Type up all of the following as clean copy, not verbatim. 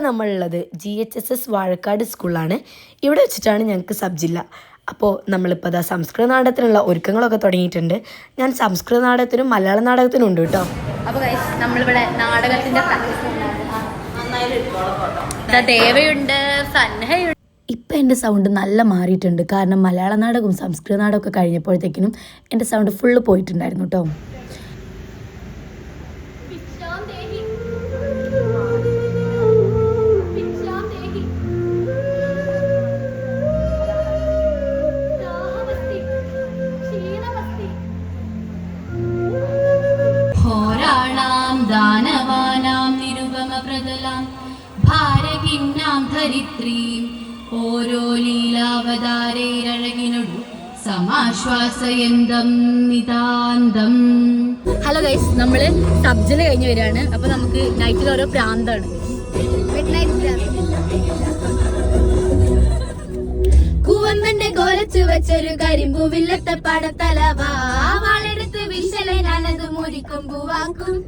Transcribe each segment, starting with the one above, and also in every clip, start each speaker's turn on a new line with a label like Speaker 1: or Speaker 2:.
Speaker 1: ഇപ്പം നമ്മളുള്ളത് GHSS വാഴക്കാട് സ്കൂളിലാണ്. ഇവിടെ വെച്ചിട്ടാണ് ഞങ്ങൾക്ക് സബ് ജില്ല. അപ്പോൾ നമ്മളിപ്പോൾ അതാ സംസ്കൃത നാടകത്തിനുള്ള ഒരുക്കങ്ങളൊക്കെ തുടങ്ങിയിട്ടുണ്ട്. ഞാൻ സംസ്കൃത നാടകത്തിനും മലയാള നാടകത്തിനും ഉണ്ട് കേട്ടോ.
Speaker 2: അപ്പോൾ നമ്മളിവിടെ നാടകത്തിൻ്റെ ദേവയുണ്ട്, സന്നഹയുണ്ട്.
Speaker 1: ഇപ്പം എൻ്റെ സൗണ്ട് നല്ല മാറിയിട്ടുണ്ട്. കാരണം മലയാള നാടകവും സംസ്കൃത നാടകമൊക്കെ കഴിഞ്ഞപ്പോഴത്തേക്കിനും എൻ്റെ സൗണ്ട് ഫുള്ള് പോയിട്ടുണ്ടായിരുന്നു കേട്ടോ.
Speaker 2: ദാനവാനാം നിരുപമ പ്രതലാം ഭാരകിന്നാം ധരിത്രീം ഓരോ ലീലാവതാരേരഴകിനൊടു സമാശ്വാസയന്തം നിതാന്തം. ഹലോ ഗൈസ്, നമ്മള് സബ്ജില് കഴിഞ്ഞ് വരികയാണ്. അപ്പൊ നമുക്ക് നൈറ്റിൽ ഓരോ പ്രാന്താണ്. കൂവമ്പന്റെ കോലച്ചു വെച്ചൊരു കരിമ്പൂവില്ലത്തെ പടത്തലവാ വാളെടുത്ത് വിശലെ ഞാനത് മുരിക്കൊമ്പുവാക്കും.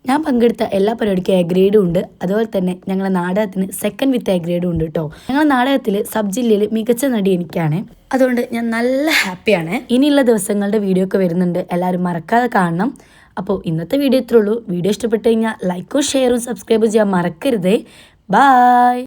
Speaker 1: ഞാൻ പങ്കെടുത്ത എല്ലാ പരിപാടിക്കും എ ഗ്രേഡും ഉണ്ട്. അതുപോലെ തന്നെ ഞങ്ങളുടെ നാടകത്തിന് സെക്കൻഡ് വിത്ത് എ ഗ്രേഡും ഉണ്ട് കേട്ടോ. ഞങ്ങളുടെ നാടകത്തിൽ സബ് ജില്ലയിൽ മികച്ച നടി എനിക്കാണ്. അതുകൊണ്ട് ഞാൻ നല്ല ഹാപ്പിയാണ്. ഇനിയുള്ള ദിവസങ്ങളുടെ വീഡിയോ ഒക്കെ വരുന്നുണ്ട്, എല്ലാവരും മറക്കാതെ കാണണം. അപ്പോൾ ഇന്നത്തെ വീഡിയോ ഇത്രേ ഉള്ളൂ. വീഡിയോ ഇഷ്ടപ്പെട്ട് കഴിഞ്ഞാൽ ലൈക്കും ഷെയറും സബ്സ്ക്രൈബും ചെയ്യാൻ മറക്കരുതേ. ബായ്.